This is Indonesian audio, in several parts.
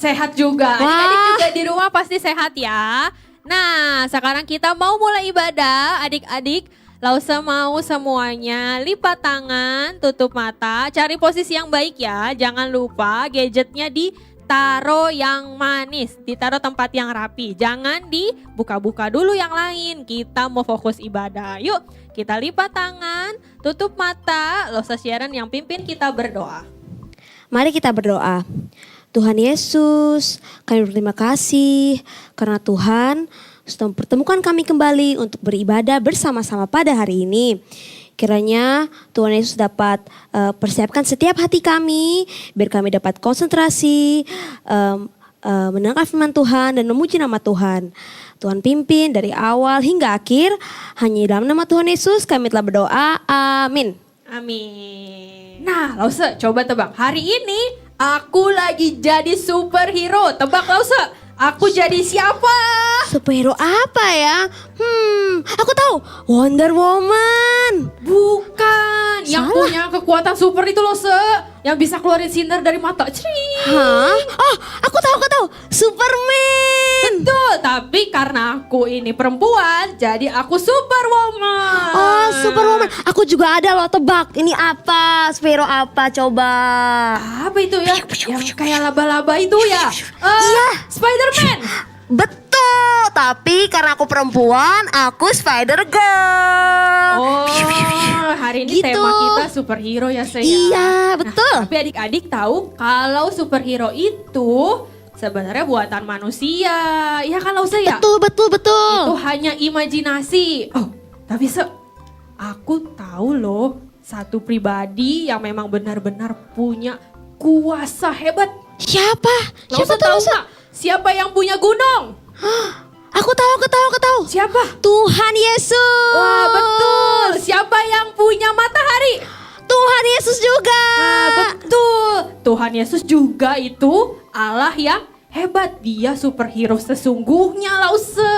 Sehat juga. Wah. Adik-adik juga di rumah pasti sehat ya. Nah, sekarang kita mau mulai ibadah. Adik-adik, Lausa mau semuanya lipat tangan, tutup mata, cari posisi yang baik ya. Jangan lupa gadgetnya ditaruh yang manis, ditaruh tempat yang rapi. Jangan dibuka-buka dulu yang lain. Kita mau fokus ibadah. Yuk, kita lipat tangan, tutup mata. Lausa Siaran yang pimpin kita berdoa. Mari kita berdoa. Tuhan Yesus, kami berterima kasih karena Tuhan sudah mempertemukan kami kembali untuk beribadah bersama-sama pada hari ini. Kiranya Tuhan Yesus dapat persiapkan setiap hati kami, biar kami dapat konsentrasi, mendengar firman Tuhan dan memuji nama Tuhan. Tuhan pimpin dari awal hingga akhir, hanya dalam nama Tuhan Yesus kami telah berdoa, amin. Amin. Nah, Lause, coba tebak. Hari ini aku lagi jadi superhero. Tebak, Lause. Aku jadi siapa? Superhero apa ya? Aku tahu, Wonder Woman. Bukan. Yang Salah. punya kekuatan super itu, Lause. Yang bisa keluarin sinar dari mata. Cring. Hah? Oh, aku tahu, Superman. Betul, tapi karena aku ini perempuan, jadi aku superwoman. Oh, Superwoman. Aku juga ada loh, tebak. Ini apa? Superhero apa? Coba. Apa itu ya? Yang kayak laba-laba itu ya? Iya. Spider-Man. Betul, tapi karena aku perempuan, aku Spider Girl. Oh, hari ini Gitu. tema kita superhero ya saya. Iya, betul. Tapi adik-adik tahu kalau superhero itu sebenarnya buatan manusia. Ya kalau saya Betul. itu hanya imajinasi. Oh, tapi aku tahu loh satu pribadi yang memang benar-benar punya kuasa hebat. Siapa? Siapa tuh? Tahu Lausa? nggak? Siapa yang punya gunung? Aku tahu. Siapa? Tuhan Yesus. Wah, betul. Siapa yang punya matahari? Tuhan Yesus juga. Nah, betul. Tuhan Yesus juga itu Allah yang hebat. Dia superhero sesungguhnya, Lause.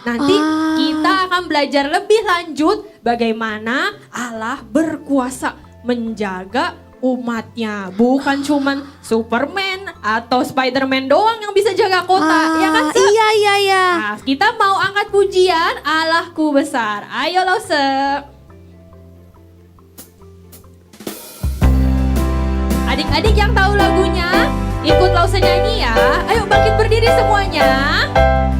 Nanti kita akan belajar lebih lanjut bagaimana Allah berkuasa menjaga umatnya. Bukan cuman Superman atau Spiderman doang yang bisa jaga kota. Ya kan, Se? Iya. Nah, kita mau angkat pujian Allahku besar. Ayo, Lause. Adik-adik yang tahu lagunya, ikut Lause nyanyi ya. Ayo bangkit berdiri semuanya.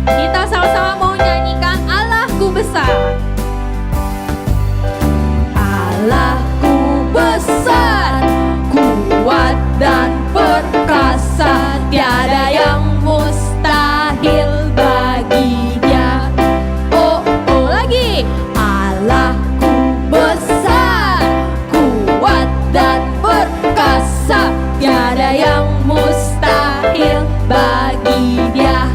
Kita sama-sama mau nyanyikan Allahku besar. Allahku besar, kuat dan perkasa, tiada yang mustahil bagi Dia. Oh, lagi. Allahku besar, kuat dan perkasa, tiada yang mustahil bagi Dia.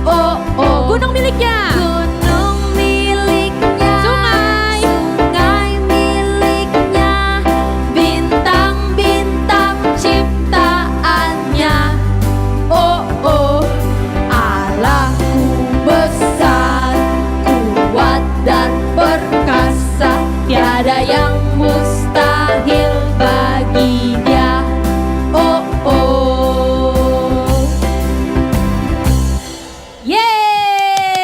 Oh, gunung miliknya. Gunung miliknya. Sungai miliknya. Bintang-bintang ciptaannya. Oh, Allahku besar, kuat dan perkasa, tiada yang mustahil bagi Dia. Oh. Yeay.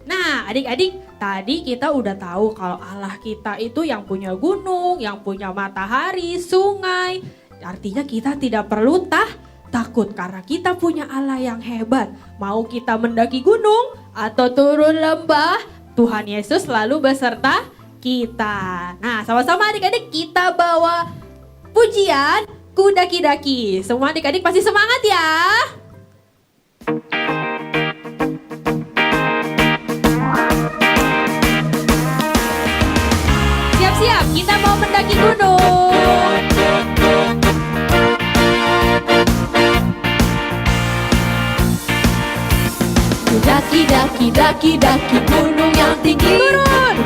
Nah, adik-adik, tadi kita udah tahu kalau Allah kita itu yang punya gunung, yang punya matahari, sungai. Artinya kita tidak perlu takut karena kita punya Allah yang hebat. Mau kita mendaki gunung atau turun lembah, Tuhan Yesus selalu beserta kita. Nah, sama-sama adik-adik kita bawa pujian Ku Daki-Daki. Semua adik-adik pasti semangat ya. Siap-siap, kita mau mendaki gunung. Ku daki-daki gunung yang tinggi.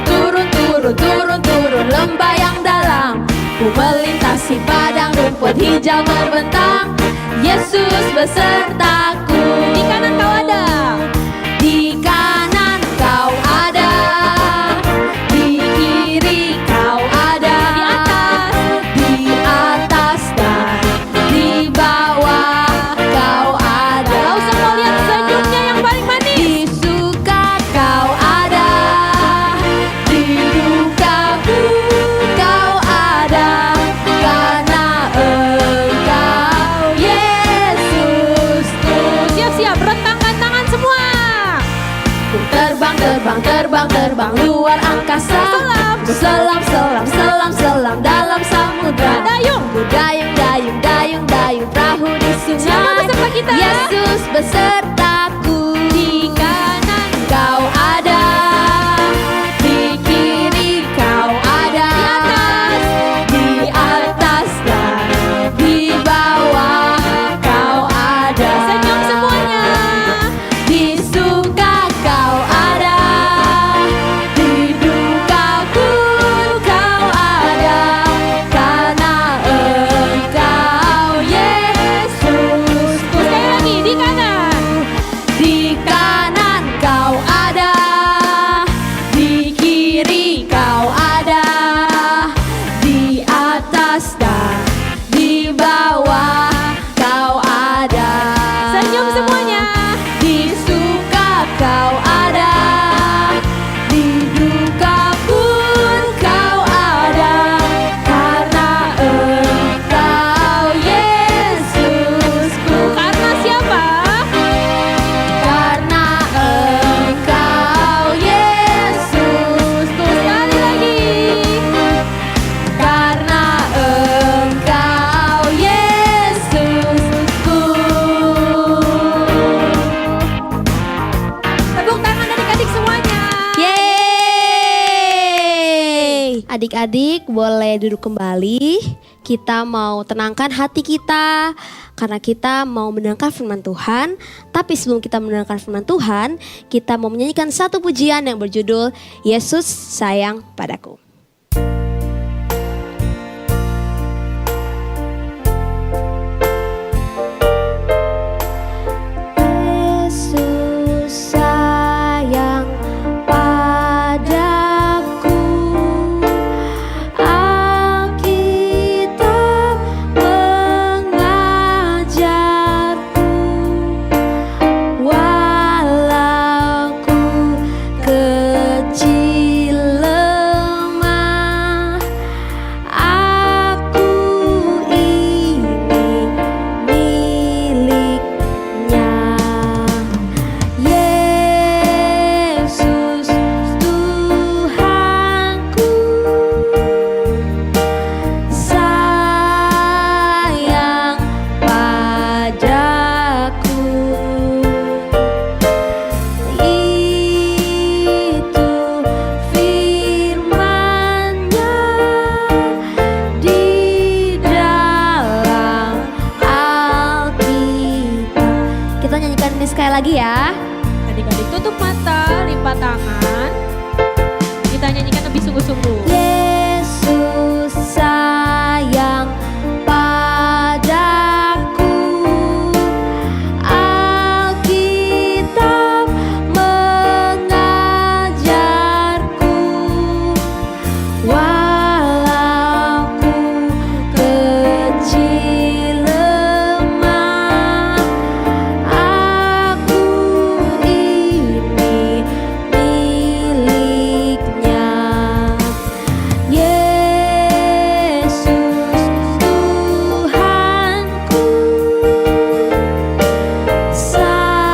Turun lembah yang dalam. Ku melintasi padang rumput hijau membentang. Yesus besertaku. Di kanan kau ada. Di kanan kau ada. Di kiri kau ada. Di atas dan di bawah. selam, selam, selam, selam, selam dalam samudra. Dayung, Dayung, dayung, dayung, dayung perahu di sungai. siapa beserta kita? Yesus besertaku. Di kanan Kau ada, di kiri kau ada, di atas dan di bawah kau ada. senyum semuanya. Di suka kau ada, di duka pun kau ada, karena Engkau Yesus. Sekali lagi di kanan. Di kanan kau ada, di kiri kau ada, di atas dan di bawah kau ada. Senyum semuanya. Di suka kau ada, di duka pun kau ada, karena Engkau Yesusku. Karena siapa? Karena Engkau Yesusku. Sekali lagi. Karena Engkau Yesusku. Tepuk tangan adik-adik semuanya. Yeay! Adik-adik boleh duduk kembali. Kita mau tenangkan hati kita karena kita mau mendengarkan firman Tuhan. Tapi sebelum kita mendengarkan firman Tuhan, kita mau menyanyikan satu pujian yang berjudul Yesus Sayang Padaku. Yesus sayang padaku, Alkitab mengajarku, walau ku kecil lemah, aku ini miliknya. Yesus Tuhanku, sayang padaku. Itu firman-Nya di dalam Alkitab. Kita nyanyikan ini sekali lagi ya. Adik-adik tutup mata, lipat tangan. Kita nyanyikan lebih sungguh-sungguh. Yesus sayang padaku, Alkitab mengajarku, walau ku kecil lemah, aku ini miliknya. Yesus Tuhanku, sayang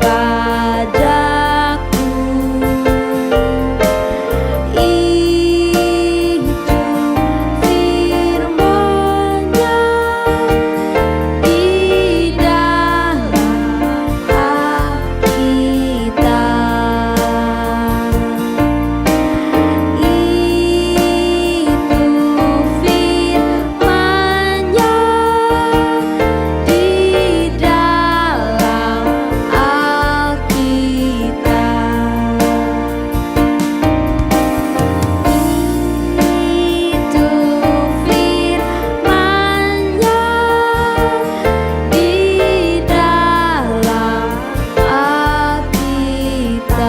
padaku. Itu firman-Nya di dalam Alkitab. Itu firman-Nya di dalam Alkitab. Itu firman-Nya di dalam Alkitab.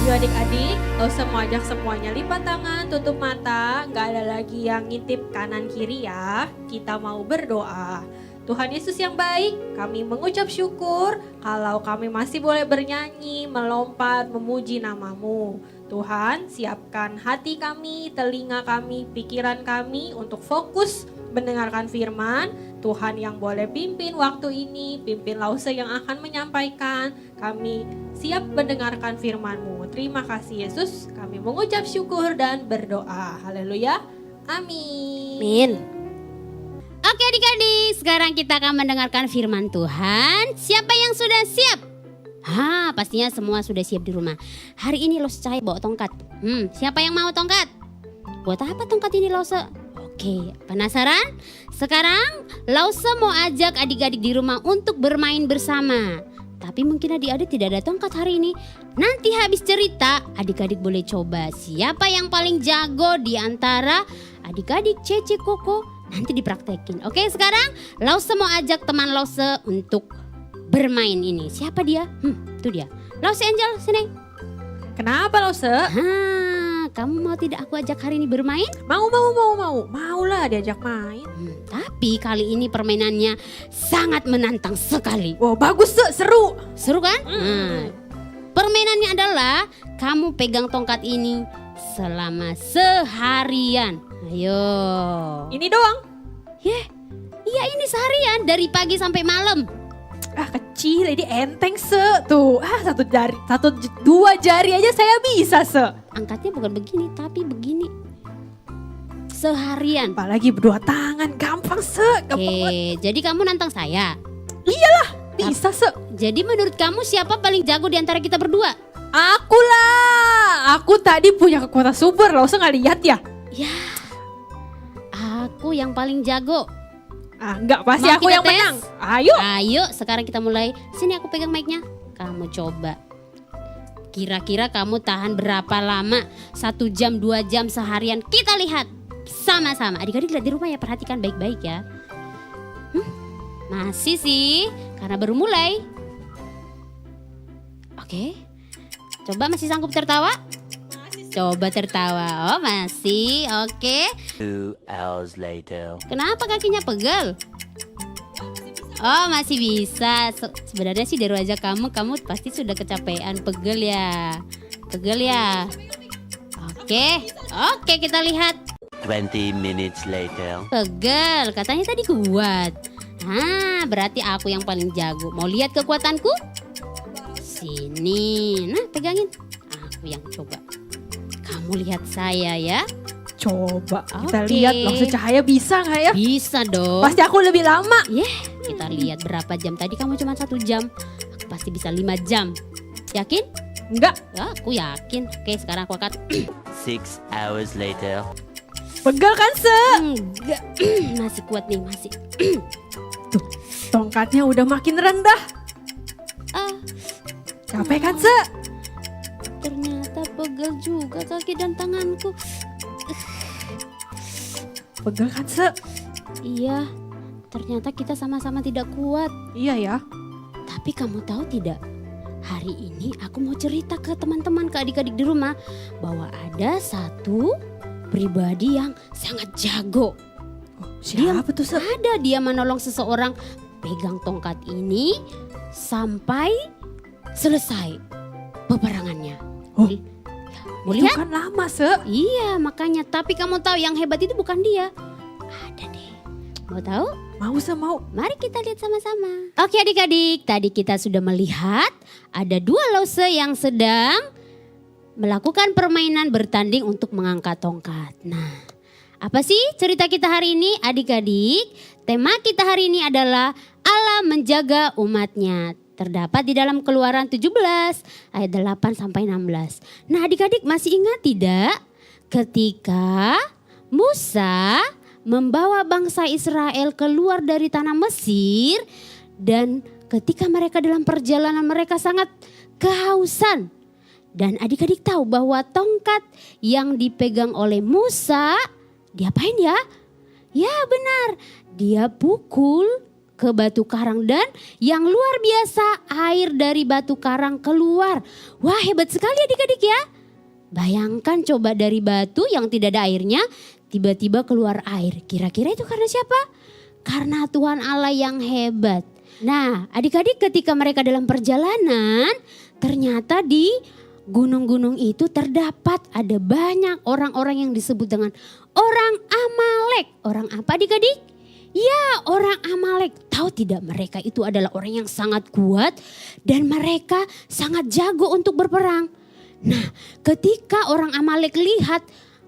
Yuk adik-adik, gak usah mengajak semuanya lipat tangan, tutup mata. Gak ada lagi yang ngintip kanan kiri ya. Kita mau berdoa. Tuhan Yesus yang baik, kami mengucap syukur kalau kami masih boleh bernyanyi, melompat, memuji nama-Mu. Tuhan, siapkan hati kami, telinga kami, pikiran kami untuk fokus mendengarkan firman. Tuhan yang boleh pimpin waktu ini, pimpin Lause yang akan menyampaikan. Kami siap mendengarkan firman-Mu. Terima kasih Yesus, kami mengucap syukur dan berdoa. Haleluya, amin. Amin. Oke adik-adik, sekarang kita akan mendengarkan firman Tuhan. Siapa yang sudah siap? Pastinya semua sudah siap di rumah. Hari ini Lause Cahaya bawa tongkat. Siapa yang mau tongkat? Buat apa tongkat ini Lause? Oke, penasaran? Sekarang Lause mau ajak adik-adik di rumah untuk bermain bersama. Tapi mungkin adik-adik tidak ada tongkat hari ini. Nanti habis cerita, adik-adik boleh coba siapa yang paling jago di antara adik-adik Cece Koko. Nanti dipraktekin. Oke, sekarang Lause mau ajak teman Lause untuk bermain ini. Siapa dia? Itu dia. Lause Angel, sini. Kenapa Lause? Kamu mau tidak aku ajak hari ini bermain? Maulah diajak main. Tapi kali ini permainannya sangat menantang sekali. Wow, bagus seru. Seru kan? Permainannya adalah kamu pegang tongkat ini selama seharian. Ayo. Ini doang? Iya ini seharian dari pagi sampai malam. Kecil, ini enteng tuh. Dua jari aja saya bisa Angkatnya bukan begini tapi begini. Seharian. Apalagi berdua tangan, gampang Oke, jadi kamu nantang saya. Bisa Jadi menurut kamu siapa paling jago di antara kita berdua? Aku lah. Aku tadi punya kekuatan super, Lause nggak lihat ya? Ya, aku yang paling jago. Enggak, pasti Mau aku kita yang tes? menang. Ayo. Ayo sekarang kita mulai. Sini aku pegang mic-nya. Kamu coba. Kira-kira kamu tahan berapa lama? 1 jam, 2 jam, seharian? Kita lihat sama-sama. Adik-adik lihat di rumah ya, perhatikan baik-baik ya. Masih sih, karena baru mulai. Oke. Coba masih sanggup tertawa? Coba tertawa. Oh masih, oke. 2 hours later. Kenapa kakinya pegel? Oh masih bisa. Sebenarnya sih dari wajah kamu pasti sudah kecapean. Pegel ya. Oke kita lihat. 20 minutes later. Pegel, katanya tadi kuat. Berarti aku yang paling jago. Mau lihat kekuatanku? Sini. Nah pegangin. Aku yang coba. Kamu lihat saya ya. Coba kita Oke. lihat Lause Cahaya bisa nggak ya? Bisa dong. Pasti aku lebih lama. Kita lihat berapa jam. Tadi kamu cuma 1 jam. Aku pasti bisa 5 jam. Yakin? Enggak, Ya, aku yakin. Oke, sekarang aku angkat. 6 hours later. pegel kan Enggak. Masih kuat nih, masih. Tongkatnya udah makin rendah. Ah, Capek kan ternyata pegel juga kaki dan tanganku. Pegel kan Iya, ternyata kita sama-sama tidak kuat. Iya ya. Tapi kamu tahu tidak? Hari ini aku mau cerita ke teman-teman, ke adik-adik di rumah, bahwa ada satu pribadi yang sangat jago. Siapa tuh Ada dia menolong seseorang pegang tongkat ini sampai selesai peperangannya. Oh, Ya, mau Itu lihat? kan lama Iya makanya, tapi kamu tahu yang hebat itu bukan dia. Ada deh. Mau tahu? Mau. Mari kita lihat sama-sama. Oke adik-adik, tadi kita sudah melihat ada 2 Lause yang sedang melakukan permainan bertanding untuk mengangkat tongkat. Nah, apa sih cerita kita hari ini adik-adik? Tema kita hari ini adalah Allah menjaga umatnya. Terdapat di dalam Keluaran 17 ayat 8 sampai 16. Nah adik-adik masih ingat tidak ketika Musa membawa bangsa Israel keluar dari tanah Mesir, dan ketika mereka dalam perjalanan mereka sangat kehausan. Dan adik-adik tahu bahwa tongkat yang dipegang oleh Musa, diapain ya? Ya benar, dia pukul ke batu karang dan yang luar biasa air dari batu karang keluar. Wah hebat sekali adik-adik ya. Bayangkan coba dari batu yang tidak ada airnya tiba-tiba keluar air. Kira-kira itu karena siapa? Karena Tuhan Allah yang hebat. Nah adik-adik ketika mereka dalam perjalanan ternyata di gunung-gunung itu terdapat ada banyak orang-orang yang disebut dengan orang Amalek. Orang apa adik-adik? Ya, orang Amalek. Tahu tidak, mereka itu adalah orang yang sangat kuat dan mereka sangat jago untuk berperang. Nah, ketika orang Amalek lihat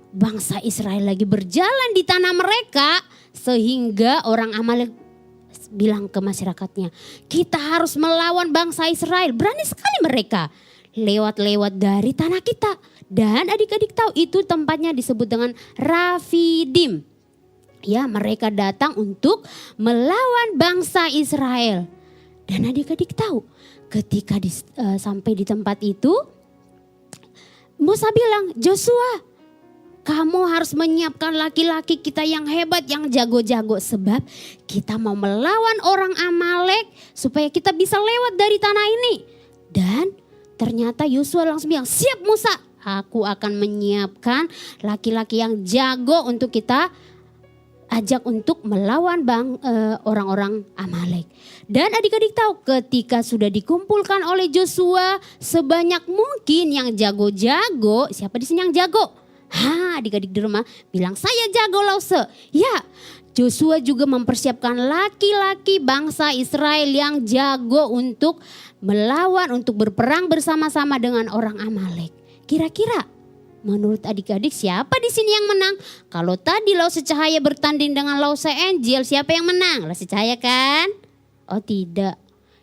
bangsa Israel lagi berjalan di tanah mereka, sehingga orang Amalek bilang ke masyarakatnya, kita harus melawan bangsa Israel. Berani sekali mereka lewat-lewat dari tanah kita. Dan adik-adik tahu itu tempatnya disebut dengan Rafidim. Ya, mereka datang untuk melawan bangsa Israel. Dan adik-adik tahu ketika sampai di tempat itu, Musa bilang, Joshua, kamu harus menyiapkan laki-laki kita yang hebat, yang jago-jago. Sebab kita mau melawan orang Amalek supaya kita bisa lewat dari tanah ini. Dan ternyata Yosua langsung bilang, siap Musa, aku akan menyiapkan laki-laki yang jago untuk kita ajak untuk melawan orang-orang Amalek. Dan adik-adik tahu ketika sudah dikumpulkan oleh Joshua sebanyak mungkin yang jago-jago. Siapa di sini yang jago? Adik-adik di rumah bilang saya jago Lause. Ya, Joshua juga mempersiapkan laki-laki bangsa Israel yang jago untuk melawan, untuk berperang bersama-sama dengan orang Amalek. Kira-kira menurut adik-adik siapa di sini yang menang? Kalau tadi Lause Cahaya bertanding dengan Lause Angel, siapa yang menang? Lause Cahaya kan? Oh tidak.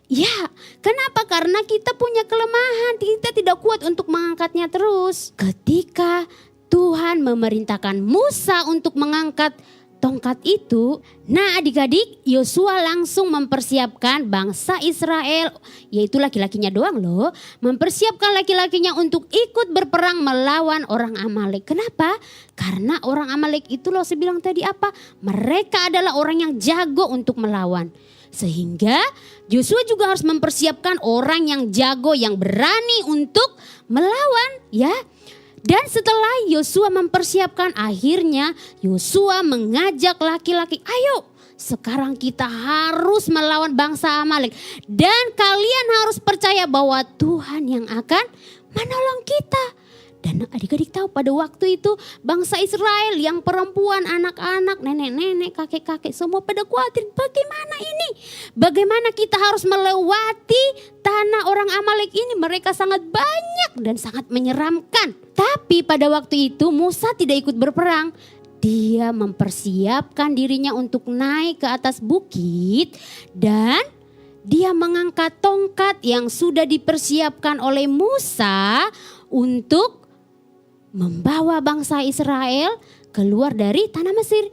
Ya, kenapa? Karena kita punya kelemahan, kita tidak kuat untuk mengangkatnya terus. Ketika Tuhan memerintahkan Musa untuk mengangkat tongkat itu, nah adik-adik, Yosua langsung mempersiapkan bangsa Israel, yaitu laki-lakinya doang loh, mempersiapkan laki-lakinya untuk ikut berperang melawan orang Amalek. Kenapa? Karena orang Amalek itu loh, saya bilang tadi apa? Mereka adalah orang yang jago untuk melawan. Sehingga Yosua juga harus mempersiapkan orang yang jago, yang berani untuk melawan, ya. Dan setelah Yosua mempersiapkan, akhirnya Yosua mengajak laki-laki, ayo sekarang kita harus melawan bangsa Amalek. Dan kalian harus percaya bahwa Tuhan yang akan menolong kita. Dan adik-adik tahu pada waktu itu bangsa Israel yang perempuan, anak-anak, nenek-nenek, kakek-kakek semua pada khawatir. Bagaimana ini? Bagaimana kita harus melewati tanah orang Amalek ini? Mereka sangat banyak dan sangat menyeramkan. Tapi pada waktu itu Musa tidak ikut berperang. Dia mempersiapkan dirinya untuk naik ke atas bukit dan dia mengangkat tongkat yang sudah dipersiapkan oleh Musa untuk membawa bangsa Israel keluar dari tanah Mesir.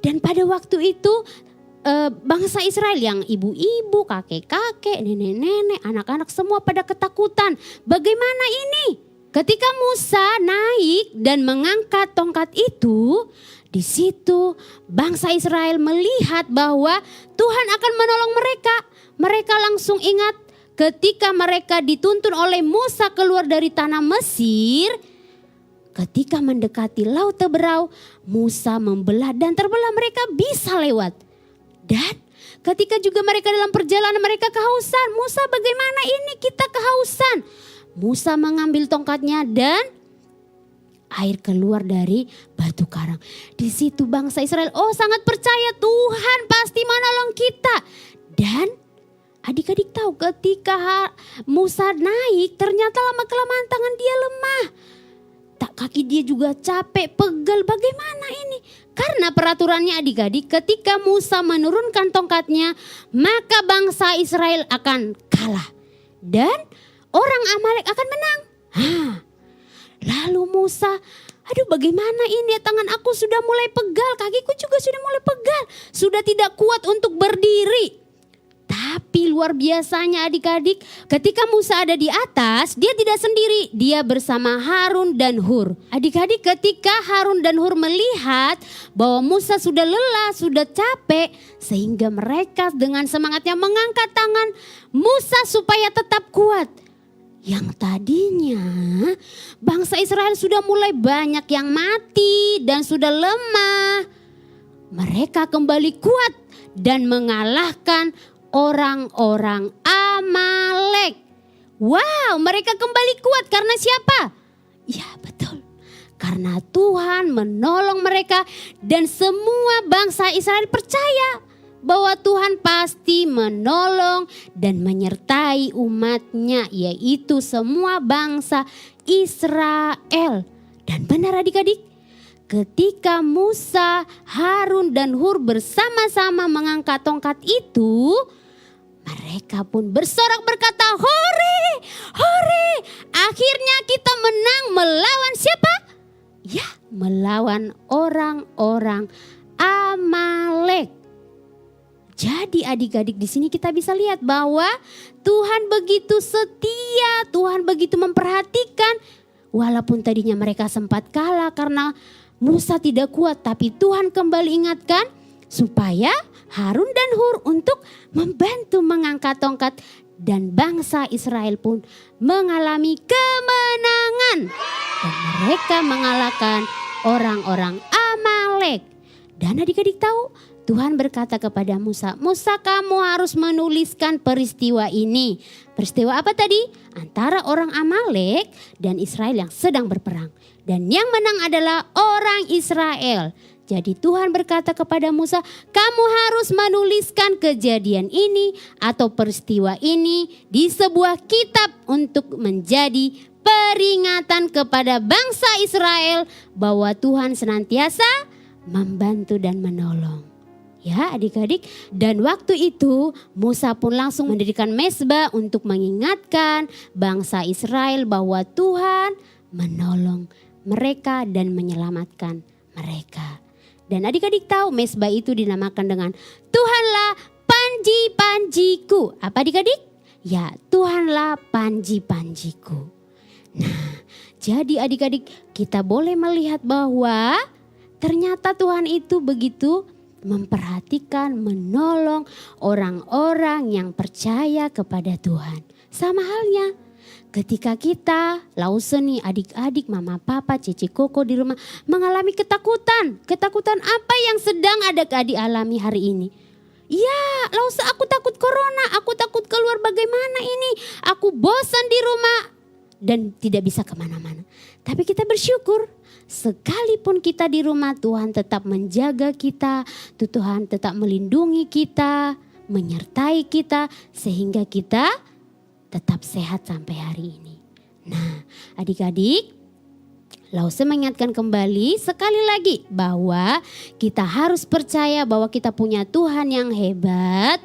Dan pada waktu itu bangsa Israel yang ibu-ibu, kakek-kakek, nenek-nenek, anak-anak semua pada ketakutan. Bagaimana ini? Ketika Musa naik dan mengangkat tongkat itu, di situ bangsa Israel melihat bahwa Tuhan akan menolong mereka. Mereka langsung ingat ketika mereka dituntun oleh Musa keluar dari tanah Mesir. Ketika mendekati Laut Teberau, Musa membelah dan terbelah, mereka bisa lewat. Dan ketika juga mereka dalam perjalanan mereka kehausan. Musa, bagaimana ini kita kehausan? Musa mengambil tongkatnya dan air keluar dari batu karang. Di situ bangsa Israel, oh sangat percaya Tuhan pasti menolong kita. Dan adik-adik tahu ketika Musa naik, ternyata lama-kelamaan tangan dia lemah. Kaki dia juga capek, pegal. Bagaimana ini? Karena peraturannya adik-adik, ketika Musa menurunkan tongkatnya, maka bangsa Israel akan kalah. Dan orang Amalek akan menang. Lalu Musa, aduh bagaimana ini? Tangan aku sudah mulai pegal, kakiku juga sudah mulai pegal. Sudah tidak kuat untuk berdiri. Tapi luar biasanya adik-adik, ketika Musa ada di atas, dia tidak sendiri, dia bersama Harun dan Hur. Adik-adik, ketika Harun dan Hur melihat bahwa Musa sudah lelah, sudah capek, sehingga mereka dengan semangatnya mengangkat tangan Musa supaya tetap kuat. Yang tadinya bangsa Israel sudah mulai banyak yang mati dan sudah lemah, mereka kembali kuat dan mengalahkan orang-orang Amalek. Wow, mereka kembali kuat karena siapa? Ya betul, karena Tuhan menolong mereka dan semua bangsa Israel percaya bahwa Tuhan pasti menolong dan menyertai umatnya, yaitu semua bangsa Israel. Dan benar adik-adik, ketika Musa, Harun dan Hur bersama-sama mengangkat tongkat itu, mereka pun bersorak berkata, "Hore, hore, akhirnya kita menang melawan siapa?" Ya, melawan orang-orang Amalek. Jadi adik-adik di sini kita bisa lihat bahwa Tuhan begitu setia, Tuhan begitu memperhatikan. Walaupun tadinya mereka sempat kalah karena Musa tidak kuat, tapi Tuhan kembali ingatkan supaya Harun dan Hur untuk membantu mengangkat tongkat. Dan bangsa Israel pun mengalami kemenangan. Dan mereka mengalahkan orang-orang Amalek. Dan adik-adik tahu, Tuhan berkata kepada Musa, "Musa, kamu harus menuliskan peristiwa ini." Peristiwa apa tadi? Antara orang Amalek dan Israel yang sedang berperang. Dan yang menang adalah orang Israel. Jadi Tuhan berkata kepada Musa, "Kamu harus menuliskan kejadian ini atau peristiwa ini di sebuah kitab untuk menjadi peringatan kepada bangsa Israel bahwa Tuhan senantiasa membantu dan menolong." Ya adik-adik, dan waktu itu Musa pun langsung mendirikan mezbah untuk mengingatkan bangsa Israel bahwa Tuhan menolong mereka dan menyelamatkan mereka. Dan adik-adik tahu mezbah itu dinamakan dengan Tuhanlah panji-panjiku. Apa adik-adik? Ya, Tuhanlah panji-panjiku. Nah, jadi adik-adik kita boleh melihat bahwa ternyata Tuhan itu begitu memperhatikan, menolong orang-orang yang percaya kepada Tuhan. Sama halnya ketika kita, Lause nih, adik-adik, mama, papa, cici, koko di rumah mengalami ketakutan. Ketakutan apa yang sedang adik-adik alami hari ini? Ya, Lause, aku takut corona, aku takut keluar, bagaimana ini? Aku bosan di rumah dan tidak bisa kemana-mana. Tapi kita bersyukur, sekalipun kita di rumah, Tuhan tetap menjaga kita, Tuhan tetap melindungi kita, menyertai kita, sehingga kita tetap sehat sampai hari ini. Nah, adik-adik, Lause mengingatkan kembali sekali lagi bahwa kita harus percaya bahwa kita punya Tuhan yang hebat,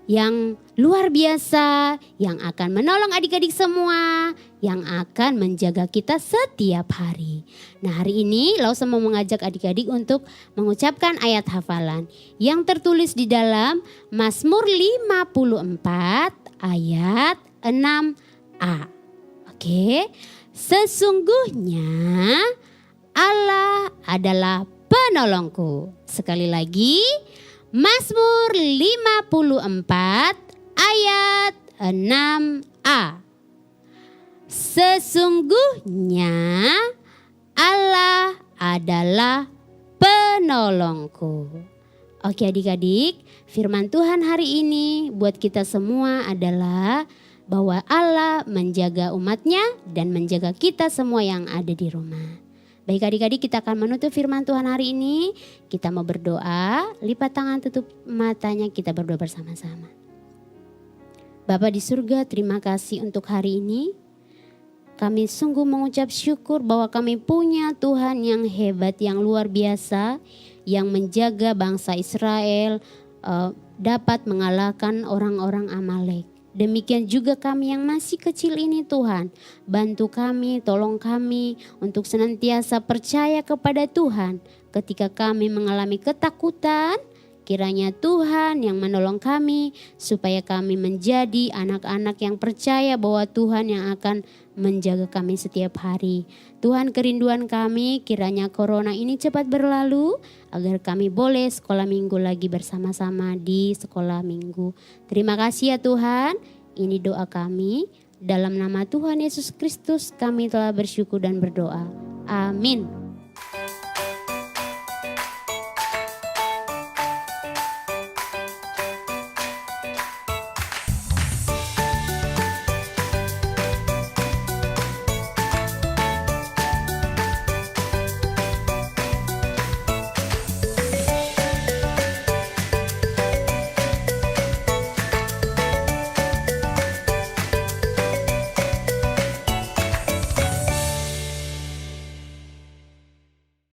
yang luar biasa, yang akan menolong adik-adik semua, yang akan menjaga kita setiap hari. Nah, hari ini Lause mau mengajak adik-adik untuk mengucapkan ayat hafalan yang tertulis di dalam Mazmur 54 ayat 6a. Oke, sesungguhnya Allah adalah penolongku. Sekali lagi, Mazmur 54 ayat 6a. Sesungguhnya Allah adalah penolongku. Oke adik-adik, firman Tuhan hari ini buat kita semua adalah bahwa Allah menjaga umatnya dan menjaga kita semua yang ada di rumah. Baik adik-adik, kita akan menutup firman Tuhan hari ini. Kita mau berdoa, lipat tangan, tutup matanya, kita berdoa bersama-sama. Bapa di surga, terima kasih untuk hari ini. Kami sungguh mengucap syukur bahwa kami punya Tuhan yang hebat, yang luar biasa, yang menjaga bangsa Israel dapat mengalahkan orang-orang Amalek. Demikian juga kami yang masih kecil ini Tuhan, bantu kami, tolong kami untuk senantiasa percaya kepada Tuhan. Ketika kami mengalami ketakutan, kiranya Tuhan yang menolong kami supaya kami menjadi anak-anak yang percaya bahwa Tuhan yang akan menjaga kami setiap hari. Tuhan, kerinduan kami kiranya corona ini cepat berlalu agar kami boleh sekolah minggu lagi bersama-sama di sekolah minggu. Terima kasih ya Tuhan, ini doa kami. Dalam nama Tuhan Yesus Kristus kami telah bersyukur dan berdoa. Amin.